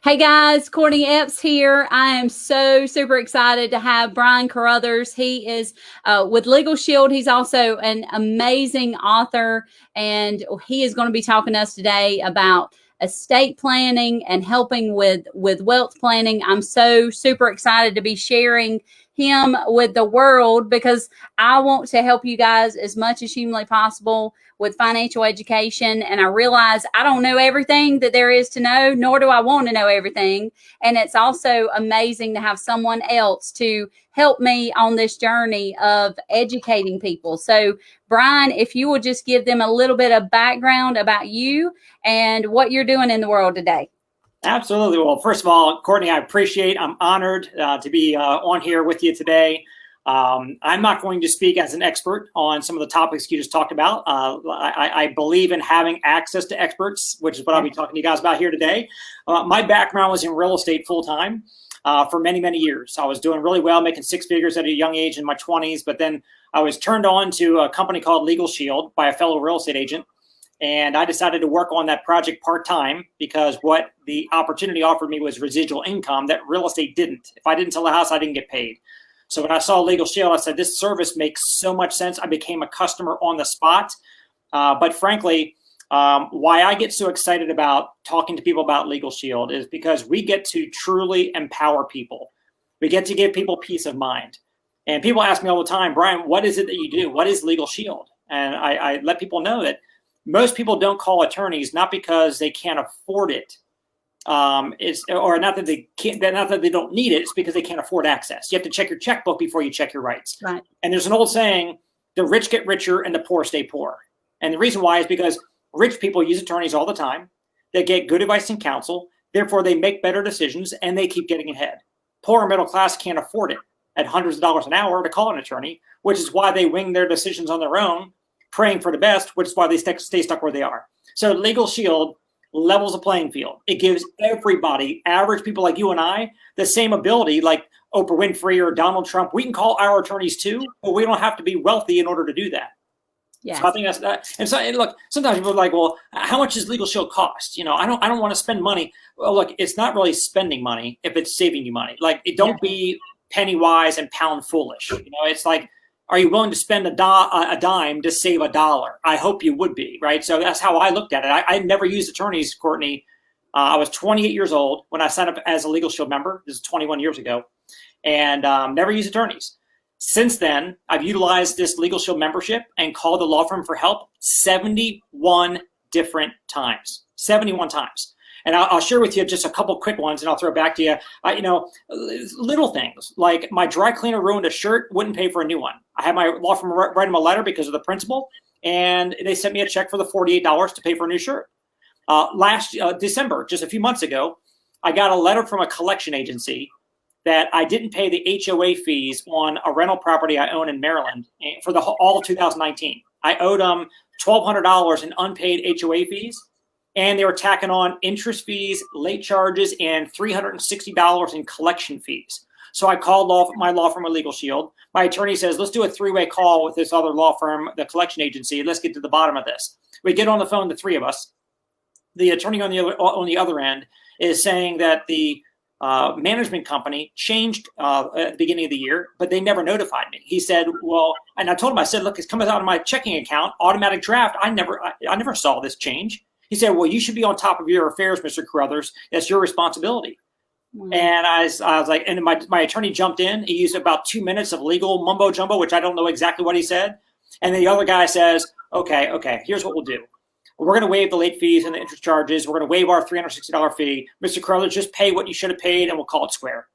Hey guys, Courtney Epps here. I am so super excited to have Brian Carruthers. He is with Legal Shield. He's also an amazing author, and he is going to be talking to us today about estate planning and helping with wealth planning. I'm so super excited to be sharing him with the world because I want to help you guys as much as humanly possible with financial education. And I realize I don't know everything that there is to know, nor do I want to know everything. And it's also amazing to have someone else to help me on this journey of educating people. So, Brian, if you will just give them a little bit of background about you and what you're doing in the world today. Absolutely. Well, first of all, Courtney, I'm honored to be on here with you today. I'm not going to speak as an expert on some of the topics you just talked about. I believe in having access to experts, which is what I'll be talking to you guys about here today. My background was in real estate full time for many, many years. I was doing really well, making six figures at a young age in my 20s, but then I was turned on to a company called Legal Shield by a fellow real estate agent. And I decided to work on that project part-time because what the opportunity offered me was residual income that real estate didn't. If I didn't sell the house, I didn't get paid. So when I saw Legal Shield, I said, this service makes so much sense. I became a customer on the spot. But frankly, why I get so excited about talking to people about Legal Shield is because we get to truly empower people. We get to give people peace of mind. And people ask me all the time, Brian, what is it that you do? What is Legal Shield? And I let people know that most people don't call attorneys not because they can't afford it, or not that they can't, not that they don't need it. It's because they can't afford access. You have to check your checkbook before you check your rights. Right. And there's an old saying: the rich get richer and the poor stay poor. And the reason why is because rich people use attorneys all the time. They get good advice and counsel. Therefore, they make better decisions and they keep getting ahead. Poor and middle class can't afford it at hundreds of dollars an hour to call an attorney, which is why they wing their decisions on their own, praying for the best, which is why they stay stuck where they are. So Legal Shield levels the playing field. It gives everybody, average people like you and I, the same ability, like Oprah Winfrey or Donald Trump. We can call our attorneys too, but we don't have to be wealthy in order to do that. Yeah. So I think that's that. And look, sometimes people are like, well, how much does Legal Shield cost? You know, I don't want to spend money. Well, look, it's not really spending money if it's saving you money. Like, don't be penny wise and pound foolish. You know, it's like, are you willing to spend a dime to save $1? I hope you would be, right? So that's how I looked at it. I never used attorneys, Courtney. I was 28 years old when I signed up as a Legal Shield member. This is 21 years ago, and never used attorneys. Since then, I've utilized this Legal Shield membership and called the law firm for help 71 different times. 71 times. And I'll share with you just a couple quick ones, and I'll throw it back to you. Little things like my dry cleaner ruined a shirt, wouldn't pay for a new one. I had my law firm write them a letter because of the principal, and they sent me a check for the $48 to pay for a new shirt. Last December, just a few months ago, I got a letter from a collection agency that I didn't pay the HOA fees on a rental property I own in Maryland for all of 2019. I owed them $1,200 in unpaid HOA fees. And they were tacking on interest fees, late charges, and $360 in collection fees. So I called my law firm with Legal Shield. My attorney says, let's do a three-way call with this other law firm, the collection agency. Let's get to the bottom of this. We get on the phone, the three of us. The attorney on the other end is saying that the management company changed at the beginning of the year, but they never notified me. He said, well, and I told him, I said, look, it's coming out of my checking account, automatic draft. I never saw this change. He said, well, you should be on top of your affairs, Mr. Carruthers. That's your responsibility. Mm-hmm. And I was like, and my attorney jumped in. He used about 2 minutes of legal mumbo jumbo, which I don't know exactly what he said. And then the other guy says, okay, here's what we'll do. We're going to waive the late fees and the interest charges. We're going to waive our $360 fee. Mr. Carruthers, just pay what you should have paid and we'll call it square.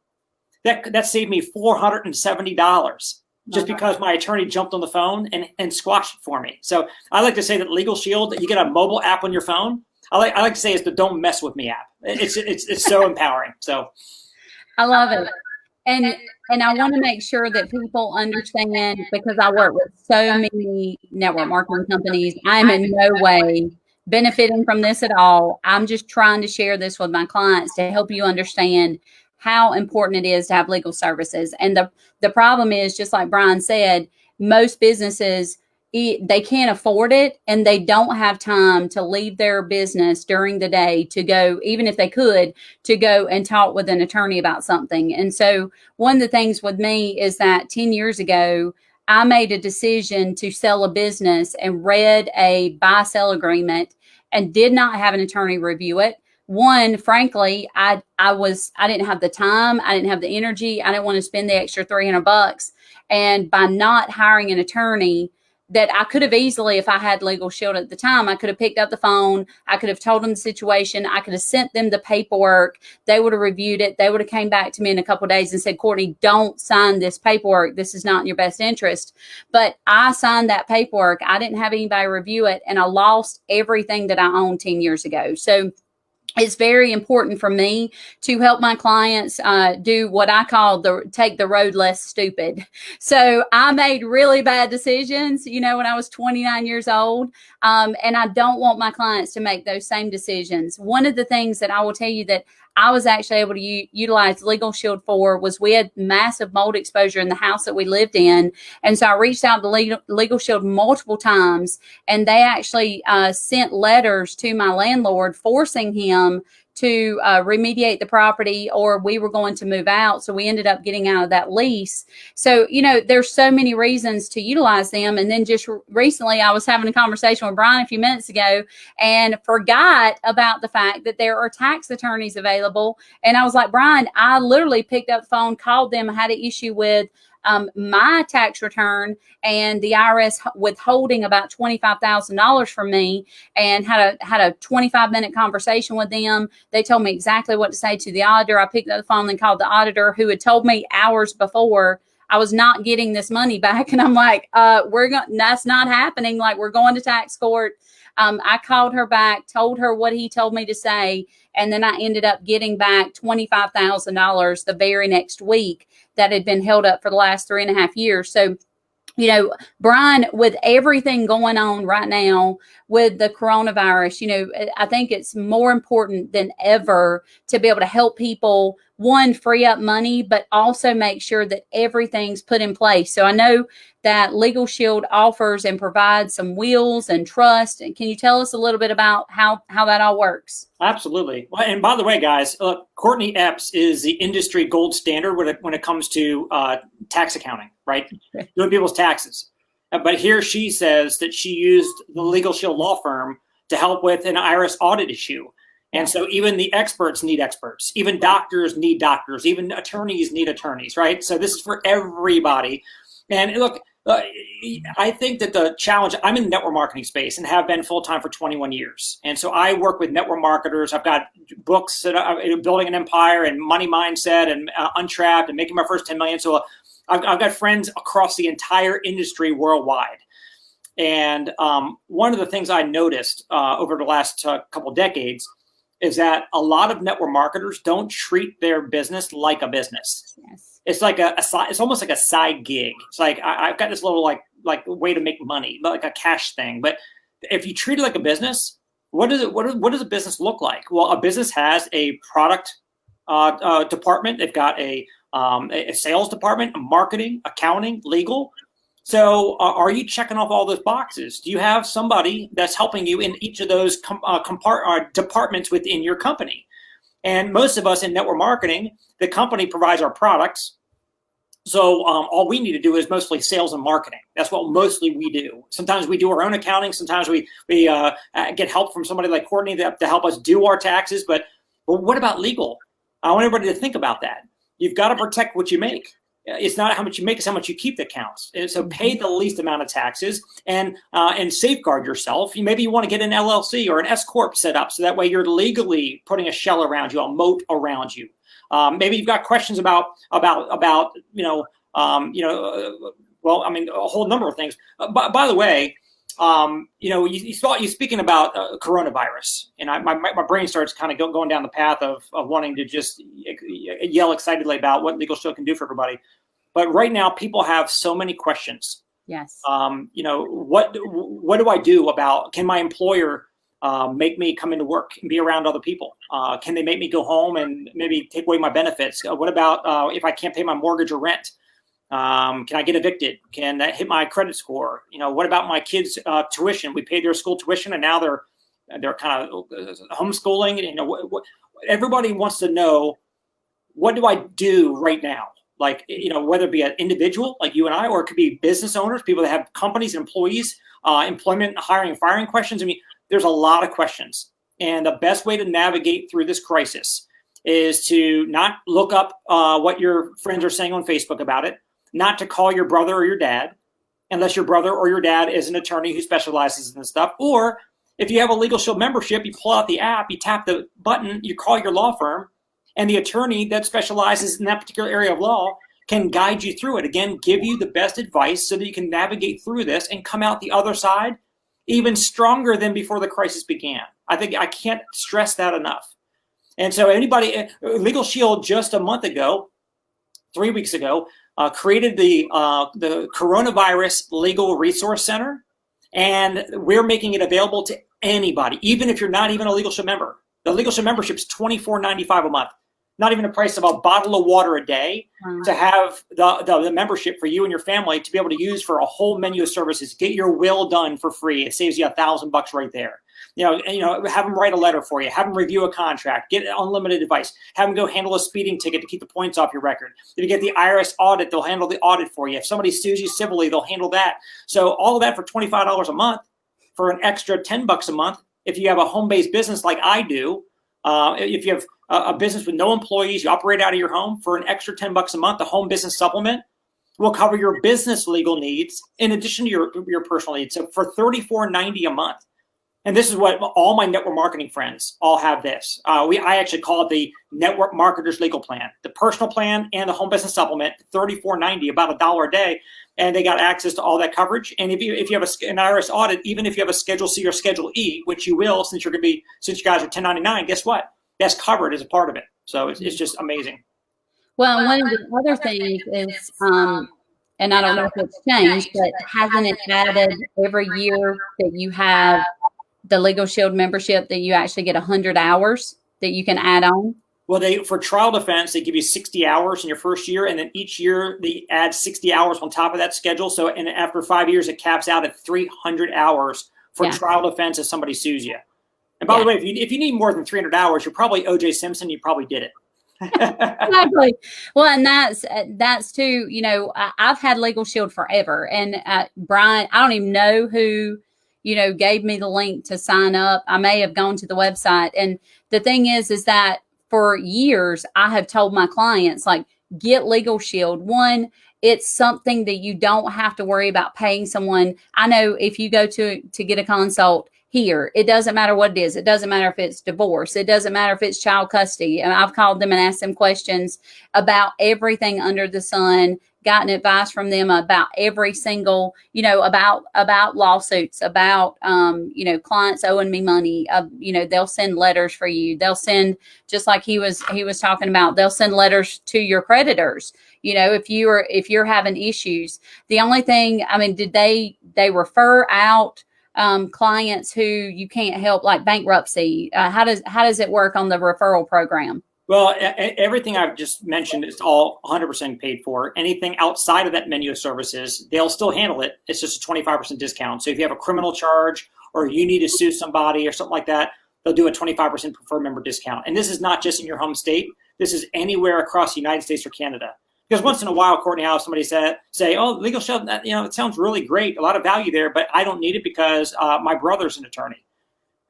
That saved me $470. Just because my attorney jumped on the phone and squashed it for me. So I like to say that Legal Shield, that you get a mobile app on your phone. I like to say it's the "Don't Mess with Me" app. It's so empowering. So I love it, and I want to make sure that people understand, because I work with so many network marketing companies. I'm in no way benefiting from this at all. I'm just trying to share this with my clients to help you understand how important it is to have legal services. And the problem is, just like Brian said, most businesses they can't afford it, and they don't have time to leave their business during the day to go, even if they could, to go and talk with an attorney about something. And so one of the things with me is that 10 years ago, I made a decision to sell a business and read a buy-sell agreement and did not have an attorney review it. One, frankly, I didn't have the time, I didn't have the energy, I didn't want to spend the extra $300. And by not hiring an attorney, that I could have easily, if I had Legal Shield at the time, I could have picked up the phone, I could have told them the situation, I could have sent them the paperwork, they would have reviewed it, they would have came back to me in a couple of days and said, Courtney, don't sign this paperwork, this is not in your best interest. But I signed that paperwork, I didn't have anybody review it, and I lost everything that I owned 10 years ago. So it's very important for me to help my clients do what I call take the road less stupid. So I made really bad decisions, when I was 29 years old. And I don't want my clients to make those same decisions. One of the things that I will tell you that I was actually able to utilize Legal Shield for was we had massive mold exposure in the house that we lived in. And so I reached out to Legal Shield multiple times, and they actually sent letters to my landlord forcing him to remediate the property, or we were going to move out. So we ended up getting out of that lease. So, there's so many reasons to utilize them. And then just recently, I was having a conversation with Brian a few minutes ago and forgot about the fact that there are tax attorneys available. And I was like, Brian, I literally picked up the phone, called them, I had an issue with my tax return and the IRS withholding about $25,000 from me, and had a 25-minute conversation with them. They told me exactly what to say to the auditor. I picked up the phone and called the auditor, who had told me hours before I was not getting this money back. And I'm like, that's not happening. Like, we're going to tax court. I called her back, told her what he told me to say, and then I ended up getting back $25,000 the very next week that had been held up for the last 3.5 years. So, Brian, with everything going on right now with the coronavirus, I think it's more important than ever to be able to help people, one, free up money, but also make sure that everything's put in place. So I know that Legal Shield offers and provides some wills and trust. And can you tell us a little bit about how that all works? Absolutely. Well, and by the way, guys, Courtney Epps is the industry gold standard when it comes to tax accounting, right? Doing people's taxes. But here she says that she used the Legal Shield law firm to help with an IRS audit issue. And so even the experts need experts, even doctors need doctors, even attorneys need attorneys, right? So this is for everybody. And look, I think that the challenge, I'm in the network marketing space and have been full-time for 21 years. And so I work with network marketers. I've got books that are Building an Empire and Money Mindset and Untrapped and Making My First 10 million. So I've got friends across the entire industry worldwide. And one of the things I noticed over the last couple of decades is that a lot of network marketers don't treat their business like a business. Yes. It's like it's almost like a side gig. It's like I've got this little like way to make money, like a cash thing. But if you treat it like a business, what does a business look like? Well, a business has a product department. They've got a sales department, a marketing, accounting, legal. So are you checking off all those boxes? Do you have somebody that's helping you in each of those departments within your company? And most of us in network marketing, the company provides our products. So all we need to do is mostly sales and marketing. That's what mostly we do. Sometimes we do our own accounting. Sometimes we get help from somebody like Courtney to help us do our taxes. But what about legal? I want everybody to think about that. You've got to protect what you make. It's not how much you make, it's how much you keep that counts. So pay the least amount of taxes and safeguard yourself. Maybe you want to get an LLC or an S Corp set up so that way you're legally putting a shell around you, a moat around you. Maybe you've got questions about well, I mean, a whole number of things. By the way, you speaking about coronavirus, and my brain starts kind of going down the path of wanting to just yell excitedly about what Legal Shield can do for everybody. But right now, people have so many questions. Yes. What do I do about? Can my employer make me come into work and be around other people? Can they make me go home and maybe take away my benefits? What about if I can't pay my mortgage or rent? Can I get evicted? Can that hit my credit score? What about my kids' tuition? We paid their school tuition, and now they're kind of homeschooling. Everybody wants to know, what do I do right now? Like, whether it be an individual like you and I, or it could be business owners, people that have companies and employees, employment, hiring, and firing questions. I mean, there's a lot of questions. And the best way to navigate through this crisis is to not look up what your friends are saying on Facebook about it, not to call your brother or your dad, unless your brother or your dad is an attorney who specializes in this stuff. Or if you have a Legal Shield membership, you pull out the app, you tap the button, you call your law firm, and the attorney that specializes in that particular area of law can guide you through it. Again, give you the best advice so that you can navigate through this and come out the other side even stronger than before the crisis began. I can't stress that enough. And so Legal Shield just a month ago, 3 weeks ago, created the Coronavirus Legal Resource Center, and we're making it available to anybody, even if you're not even a Legal Shield member. The Legal Shield membership is $24.95 a month. Not even the price of a bottle of water a day to have the membership for you and your family to be able to use for a whole menu of services. Get your will done for free. It saves you $1,000 right there. Have them write a letter for you. Have them review a contract. Get unlimited advice. Have them go handle a speeding ticket to keep the points off your record. If you get the IRS audit, they'll handle the audit for you. If somebody sues you civilly, they'll handle that. So all of that for $25 a month, for an extra $10 a month. If you have a home-based business like I do, if you have a business with no employees, you operate out of your home, for an extra $10 a month, the home business supplement will cover your business legal needs in addition to your personal needs. So for $34.90 a month. And this is what all my network marketing friends all have this. I actually call it the Network Marketers Legal Plan, the personal plan and the home business supplement, $34.90, about $1 a day. And they got access to all that coverage. And if you have an IRS audit, even if you have a Schedule C or Schedule E, which you will, since you guys are 1099, guess what? That's covered as a part of it. So it's just amazing. Well, one of the other things is, and I don't know if it's changed, but hasn't it added every year that you have the Legal Shield membership that you actually get 100 hours that you can add on? Well, for trial defense, they give you 60 hours in your first year, and then each year they add 60 hours on top of that schedule. So, and after 5 years, it caps out at 300 hours for trial defense if somebody sues you. And by the way, if you need more than 300 hours, you're probably O.J. Simpson. You probably did it. Exactly. Well, and that's too. I've had Legal Shield forever, and Brian, I don't even know who gave me the link to sign up. I may have gone to the website, and the thing is that for years, I have told my clients, like, get Legal Shield. One, it's something that you don't have to worry about paying someone. I know if you go to get a consult here, it doesn't matter what it is. It doesn't matter if it's divorce. It doesn't matter if it's child custody. And I've called them and asked them questions about everything under the sun, gotten advice from them about every single, about lawsuits, about, clients owing me money. They'll send letters for you. They'll send, just like he was talking about, they'll send letters to your creditors. If you're having issues. The only thing, did they refer out clients who you can't help, like bankruptcy? How does it work on the referral program? Well, everything I've just mentioned is all 100% paid for. Anything outside of that menu of services, they'll still handle it. It's just a 25% discount. So if you have a criminal charge or you need to sue somebody or something like that, they'll do a 25% preferred member discount. And this is not just in your home state. This is anywhere across the United States or Canada. Because once in a while, Courtney, I'll have somebody say, "Oh, Legal Shield, it sounds really great, a lot of value there, but I don't need it because my brother's an attorney."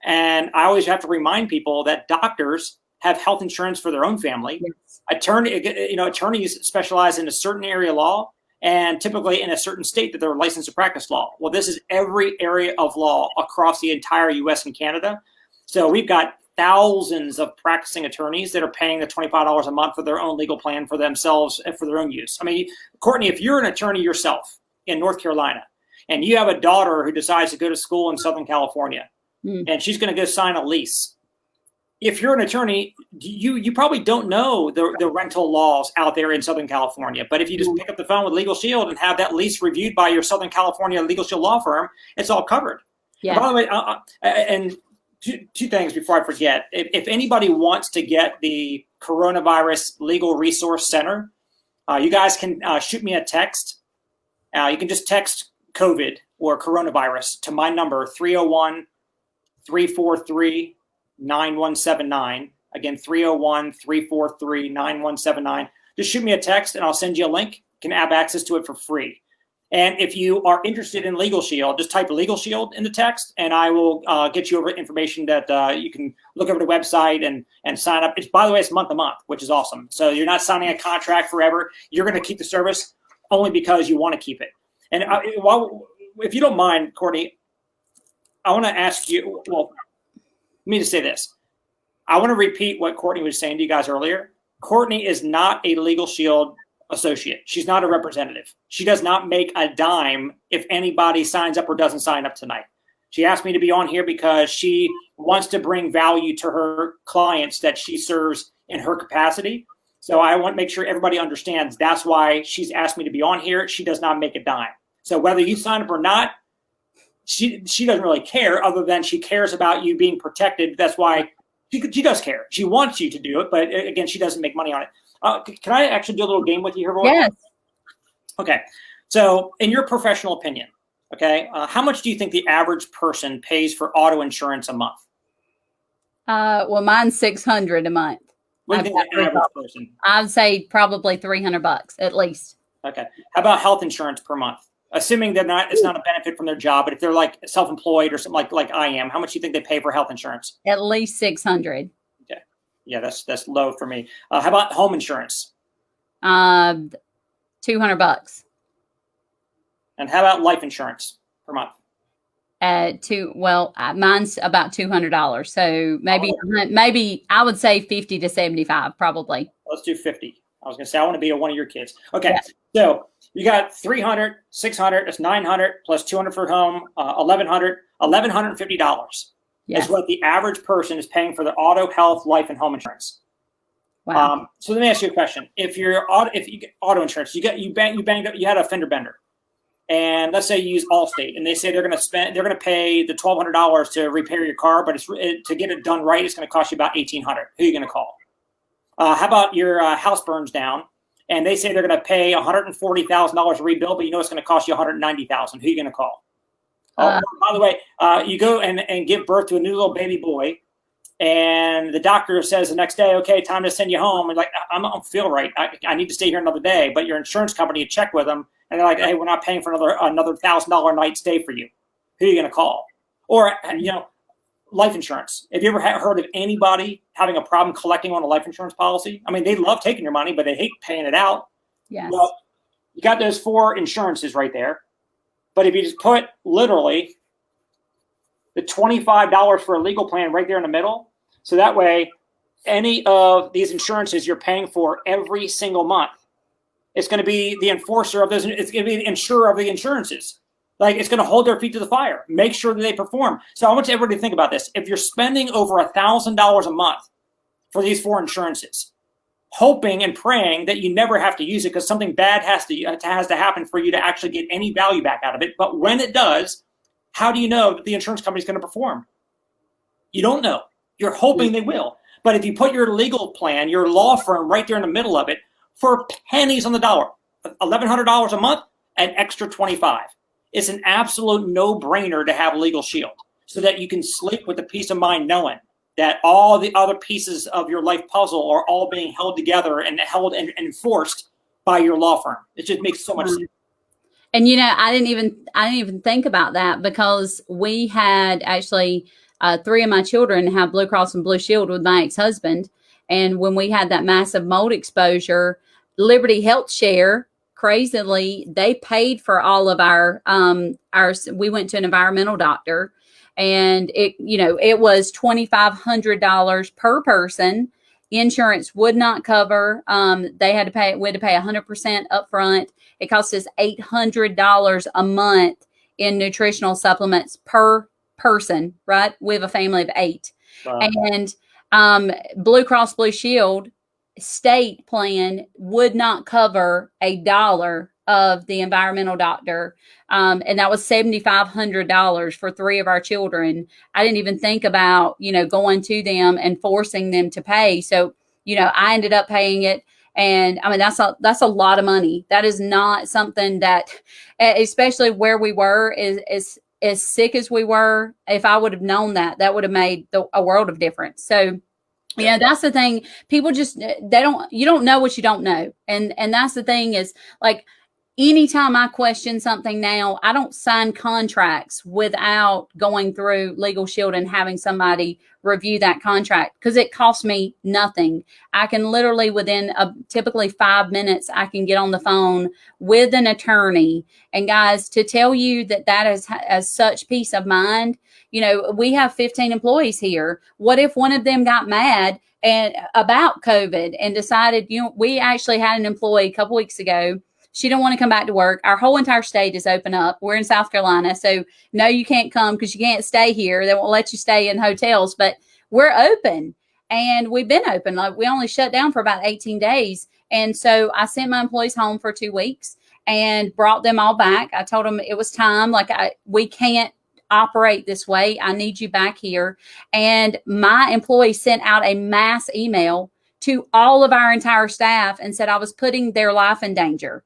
And I always have to remind people that doctors have health insurance for their own family. Yes. Attorneys specialize in a certain area of law, and typically in a certain state that they're licensed to practice law. Well, this is every area of law across the entire U.S. and Canada. So we've got thousands of practicing attorneys that are paying the $25 a month for their own legal plan for themselves and for their own use. Courtney, if you're an attorney yourself in North Carolina and you have a daughter who decides to go to school in Southern California and she's going to go sign a lease, if you're an attorney, you probably don't know the rental laws out there in Southern California. But if you just pick up the phone with Legal Shield and have that lease reviewed by your Southern California Legal Shield law firm, it's all covered. Yeah. And by the way, and two things before I forget. If anybody wants to get the Coronavirus Legal Resource Center, You guys can shoot me a text. You can just text COVID or coronavirus to my number, 301-343-9179. Again, 301-343-9179. Just shoot me a text and I'll send you a link. You can have access to it for free. And if you are interested in Legal Shield, just type Legal Shield in the text and I will get you over information that you can look over the website and sign up. By the way, it's month to month, which is awesome. So you're not signing a contract forever. You're going to keep the service only because you want to keep it. And if you don't mind, Courtney, I want to ask you, well, let me just say this. I want to repeat what Courtney was saying to you guys earlier. Courtney is not a Legal Shield associate. She's not a representative. She does not make a dime if anybody signs up or doesn't sign up tonight. She asked me to be on here because she wants to bring value to her clients that she serves in her capacity. So I want to make sure everybody understands that's why she's asked me to be on here. She does not make a dime. So whether you sign up or not, she doesn't really care, other than she cares about you being protected. That's why she does care. She wants you to do it, but again, she doesn't make money on it. Can I actually do a little game with you here, Roy? Yes. Okay. So in your professional opinion, okay, how much do you think the average person pays for auto insurance a month? Well, mine's $600 a month. What do you think the average person? I'd say probably $300 at least. Okay. How about health insurance per month? Assuming it's not a benefit from their job, but if they're like self-employed or something like I am, how much do you think they pay for health insurance? At least $600. Okay. Yeah, that's low for me. How about home insurance? $200. And how about life insurance per month? Mine's about $200. So maybe I would say 50 to 75, probably. Let's do 50. I was going to say, I want to be one of your kids. Okay. Yeah. So you got 300, 600, that's 900 plus 200 for home, $1,150 is what the average person is paying for their auto, health, life, and home insurance. Wow. So let me ask you a question. If you get auto insurance, you banged up, you had a fender bender, and let's say you use Allstate, and they say they're going to pay the $1,200 to repair your car, but to get it done right, it's going to cost you about $1,800. Who are you going to call? How about your house burns down, and they say they're going to pay $140,000 to rebuild, but you know it's going to cost you $190,000. Who are you going to call? By the way, you go and give birth to a new little baby boy, and the doctor says the next day, okay, time to send you home. And like, I don't feel right. I need to stay here another day. But your insurance company, you check with them, and they're like, hey, we're not paying for another $1,000 a night stay for you. Who are you going to call? Or, life insurance. Have you ever heard of anybody having a problem collecting on a life insurance policy? I mean, they love taking your money, but they hate paying it out. Yes. Well, you got those 4 insurances right there. But if you just put literally the $25 for a legal plan right there in the middle, so that way any of these insurances you're paying for every single month, it's going to be the enforcer of those. It's going to be the insurer of the insurances. Like, it's going to hold their feet to the fire, make sure that they perform. So I want everybody to think about this. If you're spending over $1,000 a month for these 4 insurances, hoping and praying that you never have to use it because something bad has to happen for you to actually get any value back out of it. But when it does, how do you know that the insurance company is going to perform? You don't know. You're hoping they will. But if you put your legal plan, your law firm right there in the middle of it, for pennies on the dollar, $1,100 a month, an extra $25. It's an absolute no-brainer to have Legal Shield so that you can sleep with the peace of mind knowing that all the other pieces of your life puzzle are all being held together and held and enforced by your law firm. It just makes so much sense. And I didn't even think about that because we had actually 3 of my children have Blue Cross and Blue Shield with my ex-husband, and when we had that massive mold exposure, Liberty Health Share, crazily, they paid for all of our we went to an environmental doctor, and it was $2,500 per person. Insurance would not cover. We had to pay 100% upfront. It cost us $800 a month in nutritional supplements per person, right? We have a family of 8. Wow. And Blue Cross Blue Shield state plan would not cover $1 of the environmental doctor. And that was $7,500 for 3 of our children. I didn't even think about, going to them and forcing them to pay. So, I ended up paying it. And I mean, that's a lot of money. That is not something that, especially where we were, is as sick as we were. If I would have known that, that would have made a world of difference. So, you know, that's the thing. People just, you don't know what you don't know. And that's the thing is, like, anytime I question something now, I don't sign contracts without going through Legal Shield and having somebody review that contract, because it costs me nothing. I can literally within typically 5 minutes, I can get on the phone with an attorney. And guys, to tell you that is as such peace of mind. You know, we have 15 employees here. What if one of them got mad and about COVID and decided, you know, we actually had an employee a couple weeks ago. She didn't want to come back to work. Our whole entire state is open up. We're in South Carolina. So no, you can't come because you can't stay here. They won't let you stay in hotels, but we're open and we've been open. Like, we only shut down for about 18 days. And so I sent my employees home for 2 weeks and brought them all back. I told them it was time. Like, we can't operate this way. I need you back here. And my employees sent out a mass email to all of our entire staff and said I was putting their life in danger.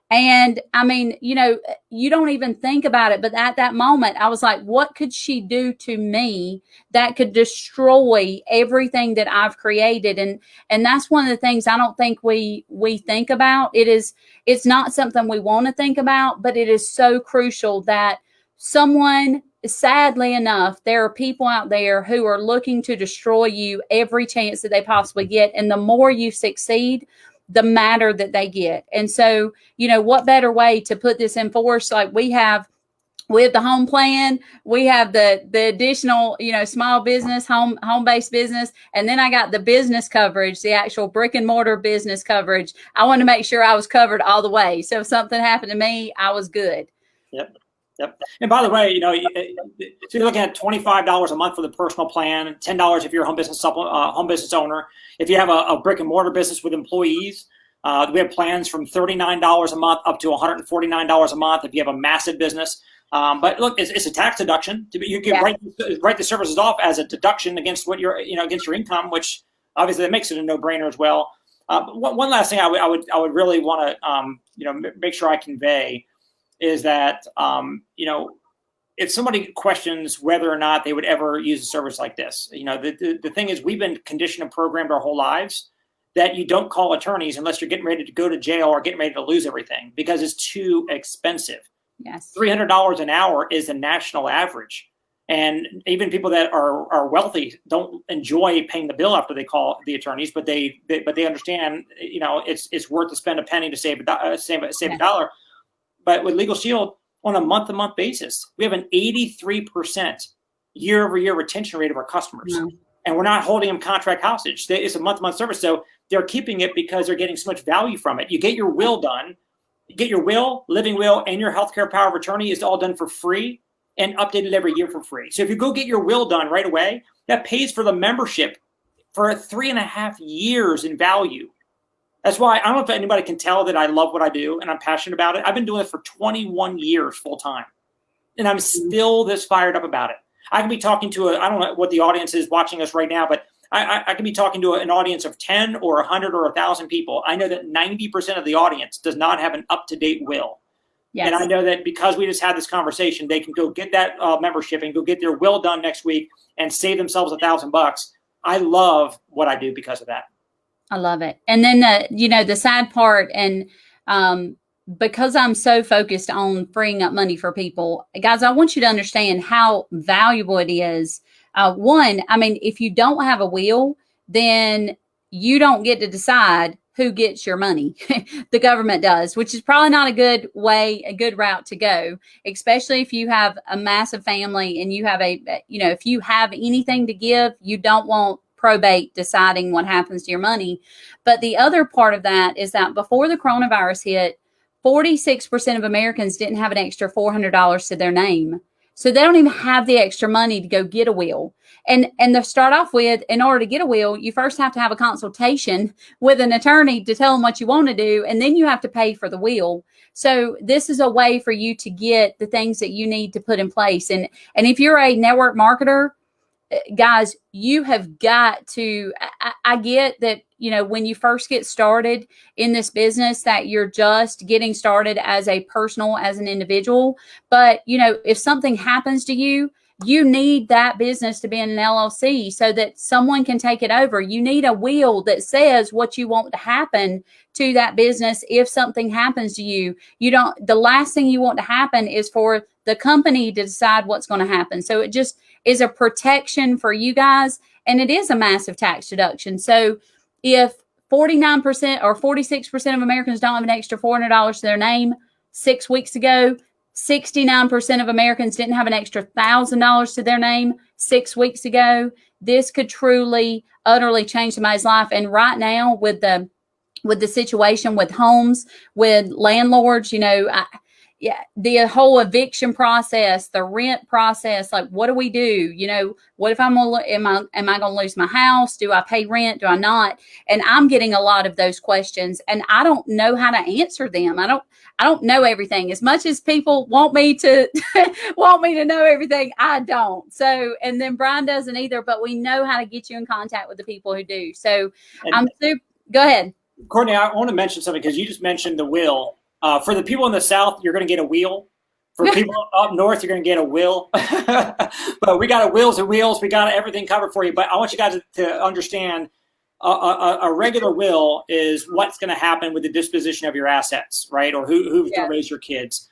And I mean, you know, you don't even think about it. But at that moment, I was like, what could she do to me that could destroy everything that I've created? And that's one of the things I don't think we think about. It's not something we want to think about, but it is so crucial that someone, sadly enough, there are people out there who are looking to destroy you every chance that they possibly get. And the more you succeed, the madder that they get. And so, you know, what better way to put this in force? Like, we have the home plan, we have the additional, you know, small business, home-based business. And then I got the business coverage, the actual brick and mortar business coverage. I wanted to make sure I was covered all the way. So if something happened to me, I was good. Yep. And by the way, you know, so you're looking at $25 a month for the personal plan, $10 if you're a home business owner. If you have a brick and mortar business with employees, we have plans from $39 a month up to $149 a month if you have a massive business. But look, it's a tax deduction. You can write the services off as a deduction against what against your income, which obviously that makes it a no-brainer as well. One last thing I would really want to make sure I convey is that, if somebody questions whether or not they would ever use a service like this, the thing is, we've been conditioned and programmed our whole lives that you don't call attorneys unless you're getting ready to go to jail or getting ready to lose everything, because it's too expensive. Yes. $300 an hour is the national average. And even people that are wealthy don't enjoy paying the bill after they call the attorneys, but they understand, it's worth to spend a penny to save a dollar. But with Legal Shield, on a month-to-month basis, we have an 83% year-over-year retention rate of our customers. Wow. And we're not holding them contract hostage. It's a month-to-month service. So they're keeping it because they're getting so much value from it. You get your will done. You get your will, living will, and your healthcare power of attorney is all done for free and updated every year for free. So if you go get your will done right away, that pays for the membership for 3.5 years in value. That's why I don't know if anybody can tell that I love what I do and I'm passionate about it. I've been doing it for 21 years full time, and I'm still this fired up about it. I can be talking to I don't know what the audience is watching us right now, but I can be talking to an audience of 10 or 100 or 1,000 people. I know that 90% of the audience does not have an up-to-date will. Yes. And I know that because we just had this conversation, they can go get that membership and go get their will done next week and save themselves $1,000. I love what I do because of that. I love it. And then the sad part, and because I'm so focused on freeing up money for people, guys, I want you to understand how valuable it is. One, I mean, if you don't have a will, then you don't get to decide who gets your money. The government does, which is probably not a good route to go, especially if you have a massive family and you have if you have anything to give, you don't want probate deciding what happens to your money. But the other part of that is that before the coronavirus hit, 46% of Americans didn't have an extra $400 to their name. So they don't even have the extra money to go get a will. And to start off with, in order to get a will, you first have to have a consultation with an attorney to tell them what you want to do, and then you have to pay for the will. So this is a way for you to get the things that you need to put in place. And if you're a network marketer, guys, you have got to, I get that, when you first get started in this business, that you're just getting started as an individual. But, if something happens to you, you need that business to be in an LLC so that someone can take it over. You need a will that says what you want to happen to that business if something happens to you. The last thing you want to happen is for the company to decide what's going to happen. So it just is a protection for you guys, and it is a massive tax deduction. So if 49% or 46% of Americans don't have an extra $400 to their name 6 weeks ago, 69% of Americans didn't have an extra $1,000 to their name 6 weeks ago. This could truly, utterly change somebody's life. And right now, with the situation with homes, with landlords, the whole eviction process, the rent process, like, what do we do? What if am I going to lose my house? Do I pay rent? Do I not? And I'm getting a lot of those questions, and I don't know how to answer them. I don't know everything. As much as people want me to know everything, I don't. So, and then Brian doesn't either, but we know how to get you in contact with the people who do. So go ahead. Courtney, I want to mention something, because you just mentioned the will. For the people in the South, you're going to get a wheel. For people up north, you're going to get a will. But we got a wheels and wheels. We got everything covered for you. But I want you guys to understand a regular will is what's going to happen with the disposition of your assets, right? Or who's going to raise your kids.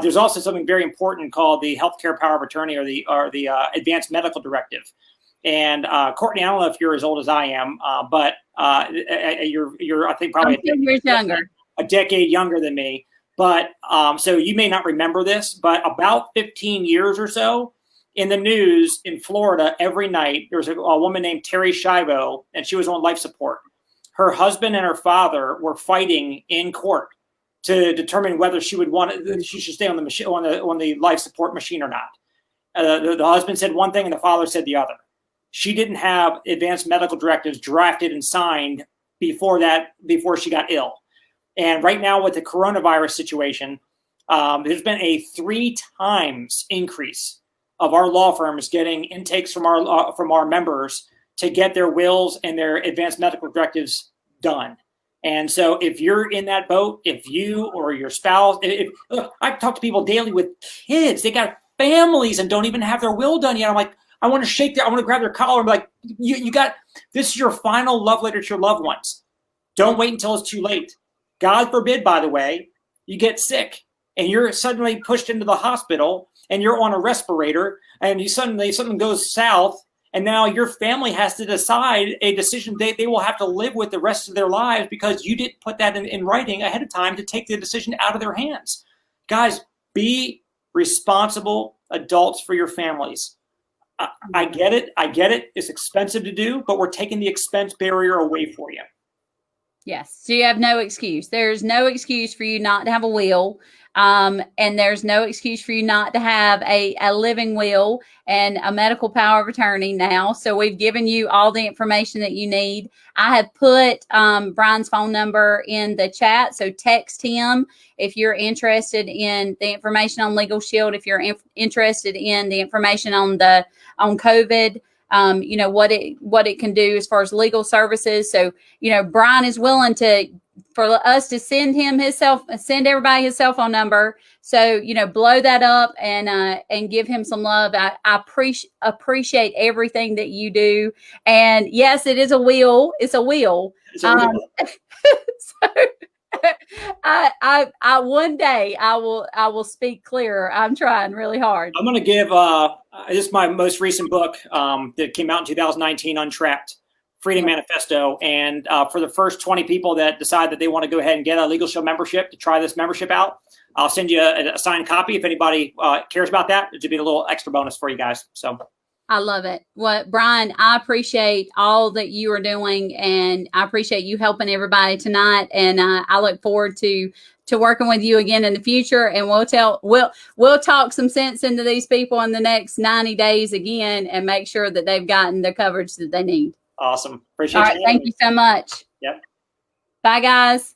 There's also something very important called the healthcare power of attorney, or the advanced medical directive. And Courtney, I don't know if you're as old as I am, but you're I think probably 10 years younger. A decade younger than me. But so you may not remember this, but about 15 years or so, in the news in Florida, every night, there was a woman named Terry Schiavo, and she was on life support. Her husband and her father were fighting in court to determine whether she should stay on the machine, on the life support machine or not. The husband said one thing and the father said the other. She didn't have advanced medical directives drafted and signed before she got ill. And right now, with the coronavirus situation, there's been a 3 times increase of our law firms getting intakes from our members to get their wills and their advanced medical directives done. And so if you're in that boat, if you or your spouse, look, I talk to people daily with kids, they got families and don't even have their will done yet. I'm like, I want to grab their collar and be like, this is your final love letter to your loved ones. Don't wait until it's too late. God forbid, by the way, you get sick and you're suddenly pushed into the hospital and you're on a respirator and something goes south, and now your family has to decide a decision they will have to live with the rest of their lives because you didn't put that in writing ahead of time to take the decision out of their hands. Guys, be responsible adults for your families. I get it. It's expensive to do, but we're taking the expense barrier away for you. Yes. So you have no excuse. There's no excuse for you not to have a will. And there's no excuse for you not to have a living will and a medical power of attorney now. So we've given you all the information that you need. I have put Brian's phone number in the chat. So text him if you're interested in the information on Legal Shield, if you're interested in the information on COVID. What it can do as far as legal services. So, Brian is willing for us to send everybody his cell phone number. So, blow that up and give him some love. I appreciate everything that you do. And yes, it is a will. It's a will. So I one day I will speak clearer. I'm trying really hard. I'm going to give this is my most recent book that came out in 2019, Untrapped Freedom Manifesto. And for the first 20 people that decide that they want to go ahead and get a Legal Shield membership to try this membership out, I'll send you a signed copy if anybody cares about that. It should be a little extra bonus for you guys. So. I love it. Brian, I appreciate all that you are doing, and I appreciate you helping everybody tonight. And I look forward to working with you again in the future. And we'll talk some sense into these people in the next 90 days again, and make sure that they've gotten the coverage that they need. Awesome. Appreciate it. All right. Thank you so much. Yep. Bye, guys.